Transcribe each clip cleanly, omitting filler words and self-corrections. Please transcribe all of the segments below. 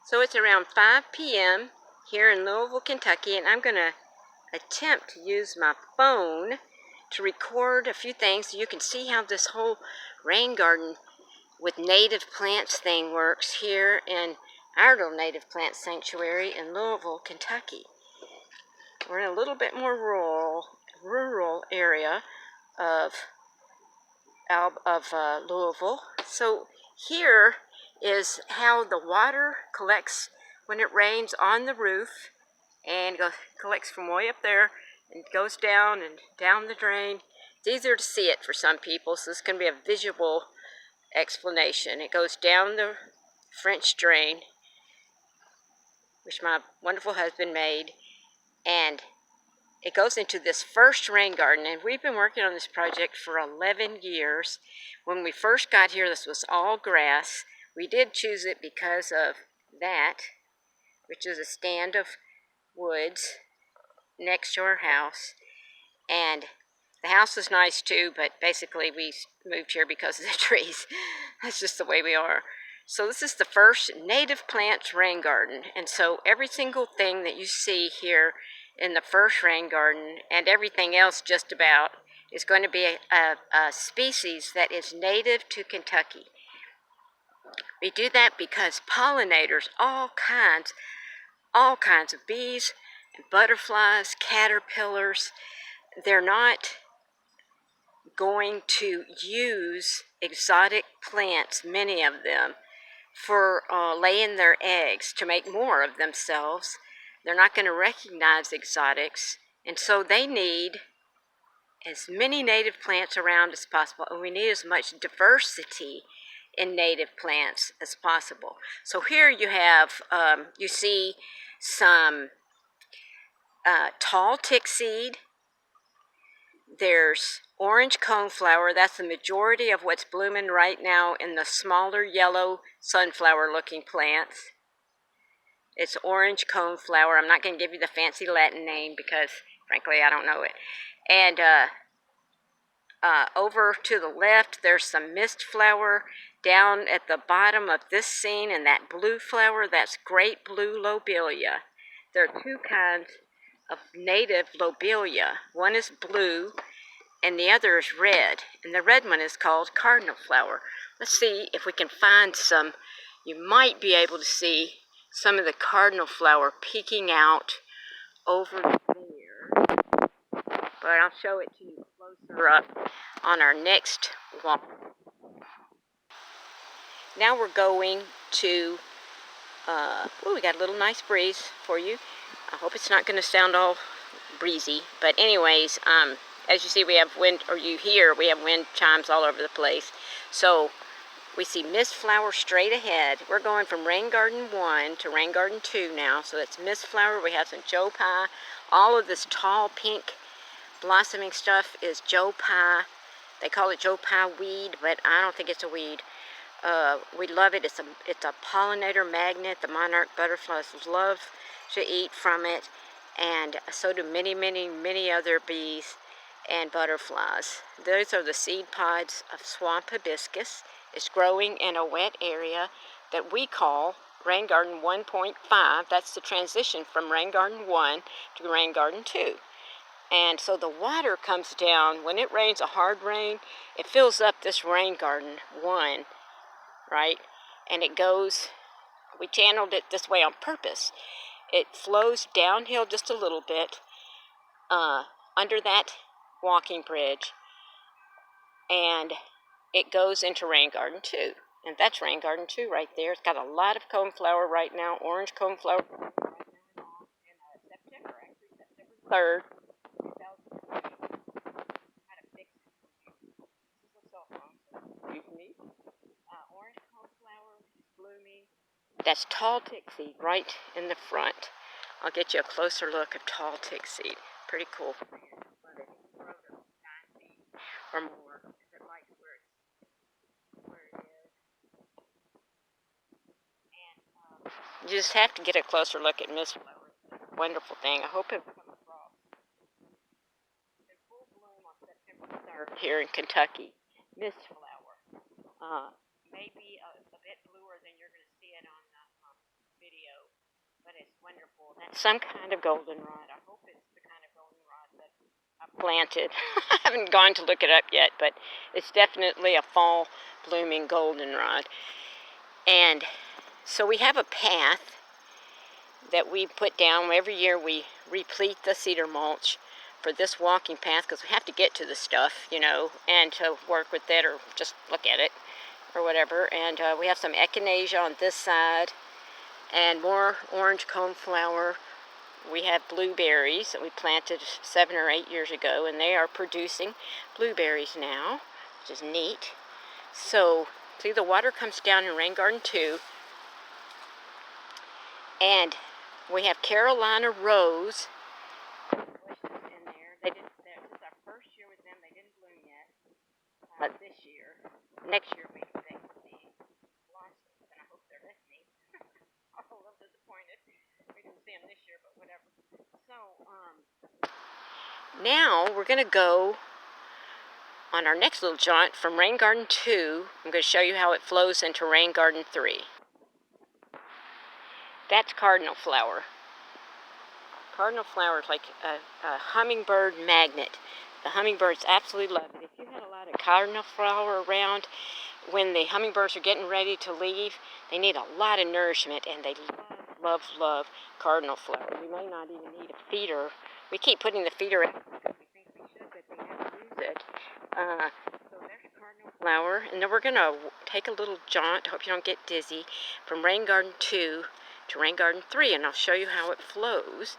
So it's around 5 p.m. here in Louisville, Kentucky, and I'm going to attempt to use my phone to record a few things so you can see how this whole rain garden with native plants thing works here in our little native plant sanctuary in Louisville, Kentucky. We're in a little bit more rural area of Louisville. So here is how the water collects when it rains on the roof, and collects from way up there and goes down and down the drain. It's easier to see it for some people, so this is going to be a visual explanation. It goes down the French drain, which my wonderful husband made, and it goes into this first rain garden, and we've been working on this project for 11 years. When we first got here, this was all grass. We did choose it because of that, which is a stand of woods next to our house. And the house is nice too, but basically we moved here because of the trees. That's just the way we are. So this is the first native plants rain garden, and so every single thing that you see here in the first rain garden and everything else just about is going to be a species that is native to Kentucky. We do that because pollinators, all kinds of bees, butterflies, caterpillars, they're not going to use exotic plants, many of them, for laying their eggs to make more of themselves. They're not going to recognize exotics, and so they need as many native plants around as possible, and we need as much diversity in native plants as possible. So here you have, you see some tall tickseed. There's orange coneflower. That's the majority of what's blooming right now in the smaller yellow sunflower looking plants. It's orange coneflower. I'm not going to give you the fancy Latin name because frankly I don't know it. And over to the left there's some mist flower. Down at the bottom of this scene, and that blue flower, that's great blue lobelia. There are two kinds of native lobelia. One is blue and the other is red, and the red one is called cardinal flower. Let's see if we can find some. You might be able to see some of the cardinal flower peeking out over there, but I'll show it to you closer up on our next walk. Now we're going to, we got a little nice breeze for you. I hope it's not going to sound all breezy, but anyways, as you see, we have wind, or you hear, we have wind chimes all over the place. So we see mist flower straight ahead. We're going from rain garden 1 to rain garden 2 now. So that's mist flower. We have some Joe Pye. All of this tall pink blossoming stuff is Joe Pye. They call it Joe Pye weed, but I don't think it's a weed. We love it. It's a pollinator magnet. The monarch butterflies love to eat from it, and so do many other bees and butterflies. Those are the seed pods of swamp hibiscus. It's growing in a wet area that we call rain garden 1.5. That's the transition from rain garden 1 to rain garden 2. And so the water comes down. When it rains a hard rain, it fills up this rain garden 1, right? And it goes, we channeled it this way on purpose. It flows downhill just a little bit under that walking bridge, and it goes into rain garden 2. And that's rain garden 2 right there. It's got a lot of coneflower right now, orange coneflower right now in September, actually, September 3rd, 2020. Kind of fix it. This looks so awesome. Excuse me. Orange coneflower is blooming. That's tall tickseed right in the front. I'll get you a closer look of tall tickseed. Pretty cool. Or more, if it likes where it is. And you just have to get a closer look at mist flowers. It's a wonderful thing. I hope it comes across. It's in full bloom on September 3rd here in Kentucky. Mist flower. Maybe a bit bluer than you're going to see it on the video. but it's wonderful. That's some kind of goldenrod. I hope it's the kind of goldenrod that I planted. I haven't gone to look it up yet, but it's definitely a fall blooming goldenrod. And so we have a path that we put down. Every year we replete the cedar mulch for this walking path because we have to get to the stuff, you know, and to work with it or just look at it or whatever. And we have some echinacea on this side and more orange coneflower. We have blueberries that we planted 7 or 8 years ago, and they are producing blueberries now, which is neat. So, see, the water comes down in Rain Garden 2, and we have Carolina rose bushes in there. This is our first year with them. They didn't bloom yet. This year. Next year we expect to see blossoms, and I hope they're listening. I'm a little disappointed. We didn't see them this year, but whatever. So, now we're going to go on our next little jaunt from Rain Garden 2. I'm going to show you how it flows into Rain Garden 3. That's cardinal flower. Cardinal flower is like a hummingbird magnet. The hummingbirds absolutely love it. If you had a lot of cardinal flower around, when the hummingbirds are getting ready to leave, they need a lot of nourishment, and they love cardinal flower. We may not even need a feeder. We keep putting the feeder out because we think we should, but they have to use it. So there's cardinal flower, and then we're going to take a little jaunt, hope you don't get dizzy, from Rain Garden 2 to Rain Garden 3, and I'll show you how it flows.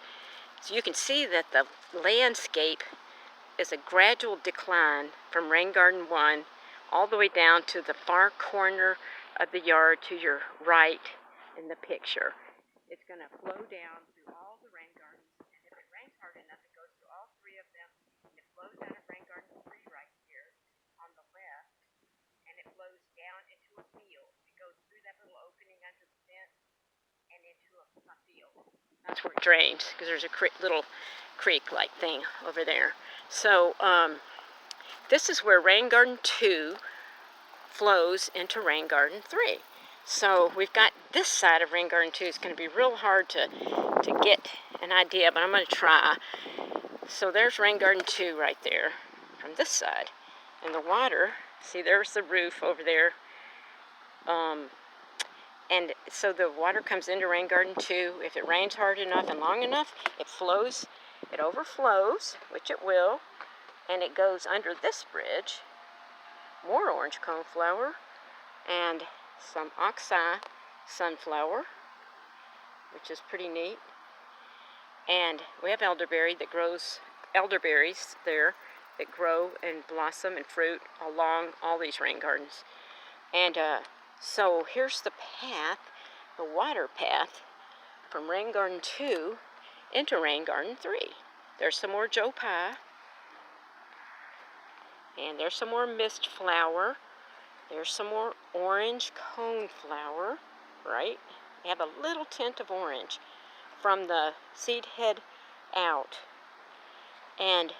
So you can see that the landscape is a gradual decline from Rain Garden 1 all the way down to the far corner of the yard to your right in the picture. It's going to flow down through all the rain gardens, and if it rains hard enough, it goes through all 3 of them, and it flows out of Rain Garden 3 right here on the left, and it flows down into a field. It goes through that little opening under the fence and into a field. That's where it drains, because there's a little creek-like thing over there. So, this is where Rain Garden 2 flows into Rain Garden 3. So we've got this side of Rain Garden 2. It's going to be real hard to get an idea, but I'm going to try. So there's Rain Garden 2 right there from this side. And the water, see, there's the roof over there. And so the water comes into Rain Garden 2. If it rains hard enough and long enough, it flows, it overflows, which it will, and it goes under this bridge. More orange coneflower and some oxeye sunflower, which is pretty neat. And we have elderberries there that grow and blossom and fruit along all these rain gardens. And so here's the path, the water path from Rain Garden 2 into Rain Garden 3. There's some more Joe Pye. And there's some more mist flower. There's some more orange coneflower, right? They have a little tint of orange from the seed head out. And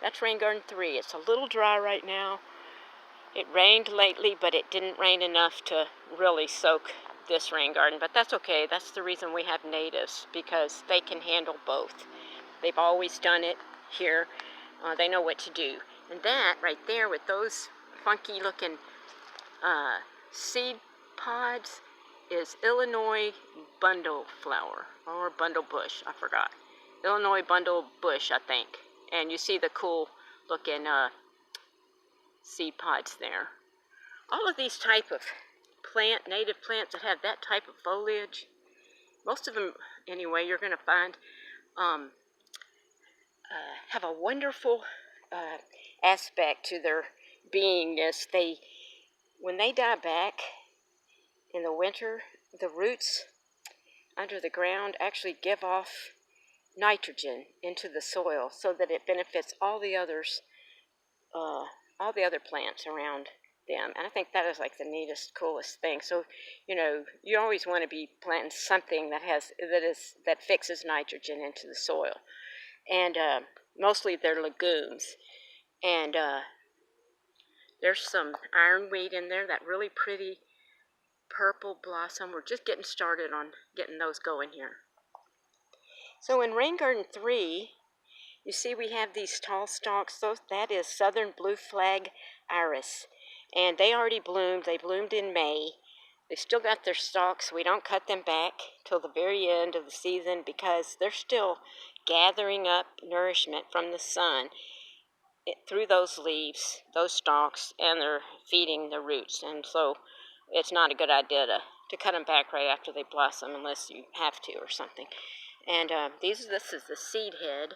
that's Rain Garden 3. It's a little dry right now. It rained lately, but it didn't rain enough to really soak this rain garden. But that's okay. That's the reason we have natives, because they can handle both. They've always done it here. They know what to do. And that right there with those funky looking seed pods is Illinois bundle flower, or bundle bush, I forgot. Illinois bundle bush, I think. And you see the cool looking seed pods there. All of these type of native plants that have that type of foliage, most of them anyway, you're going to find have a wonderful aspect to their beingness. When they die back in the winter, the roots under the ground actually give off nitrogen into the soil so that it benefits all the other plants around them. And I think that is like the neatest, coolest thing. So, you know, you always want to be planting something that fixes nitrogen into the soil. And mostly they're legumes. And there's some ironweed in there, that really pretty purple blossom. We're just getting started on getting those going here. So in Rain Garden 3, you see we have these tall stalks. That is Southern Blue Flag Iris. And they already bloomed. They bloomed in May. They still got their stalks. We don't cut them back till the very end of the season because they're still gathering up nourishment from the sun through those leaves, those stalks, and they're feeding the roots. And so it's not a good idea to cut them back right after they blossom unless you have to or something. And this is the seed head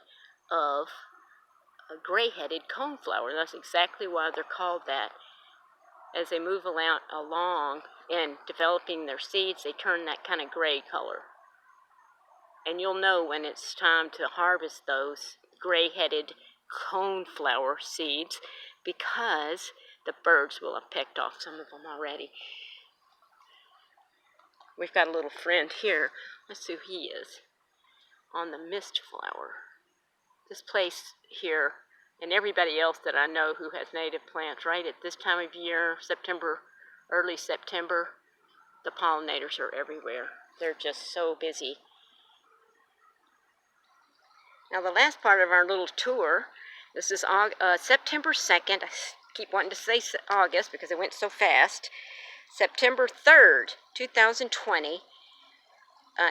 of a gray-headed coneflower. That's exactly why they're called that. As they move along in developing their seeds, they turn that kind of gray color. And you'll know when it's time to harvest those gray-headed coneflower seeds because the birds will have picked off some of them already. We've got a little friend here. Let's see who he is. On the mist flower. This place here, and everybody else that I know who has native plants, right at this time of year, September, early September, the pollinators are everywhere. They're just so busy. Now the last part of our little tour, this is September 2nd. I keep wanting to say August because it went so fast. September 3rd, 2020,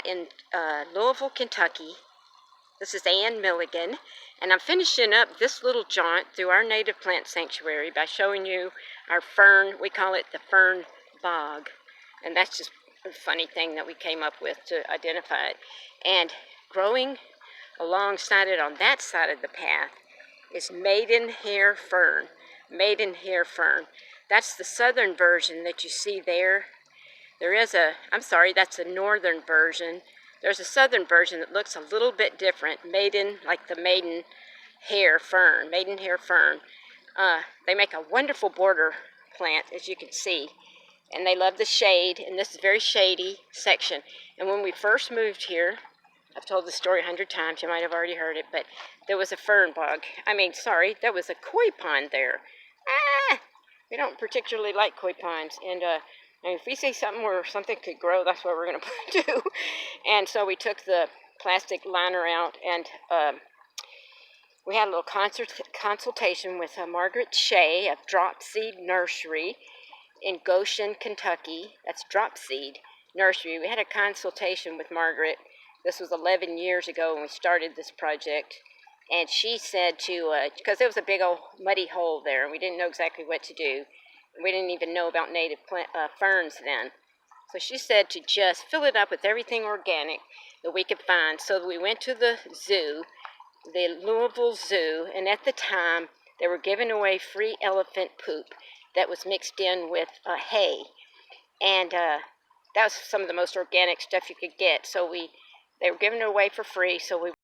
in Louisville, Kentucky. This is Ann Milligan, and I'm finishing up this little jaunt through our native plant sanctuary by showing you our fern. We call it the fern bog, and that's just a funny thing that we came up with to identify it. And growing alongside it on that side of the path is maidenhair fern. Maidenhair fern. That's the southern version that you see there. That's a northern version. There's a southern version that looks a little bit different. Like the maiden hair fern. They make a wonderful border plant, as you can see. And they love the shade, and this is a very shady section. And when we first moved here, I've told the story 100 times, you might have already heard it, but there was a fern bog. There was a koi pond there. We don't particularly like koi ponds, and if we see something where something could grow, that's what we're going to do. And so we took the plastic liner out, and we had a little consultation with Margaret Shea of Drop Seed Nursery in Goshen, Kentucky. That's Drop Seed Nursery. We had a consultation with Margaret. This was 11 years ago when we started this project. And she said because there was a big old muddy hole there, and we didn't know exactly what to do. We didn't even know about native ferns then. So she said to just fill it up with everything organic that we could find. So we went to the zoo, the Louisville Zoo, and at the time they were giving away free elephant poop that was mixed in with hay. And that was some of the most organic stuff you could get. So they were giving it away for free, so we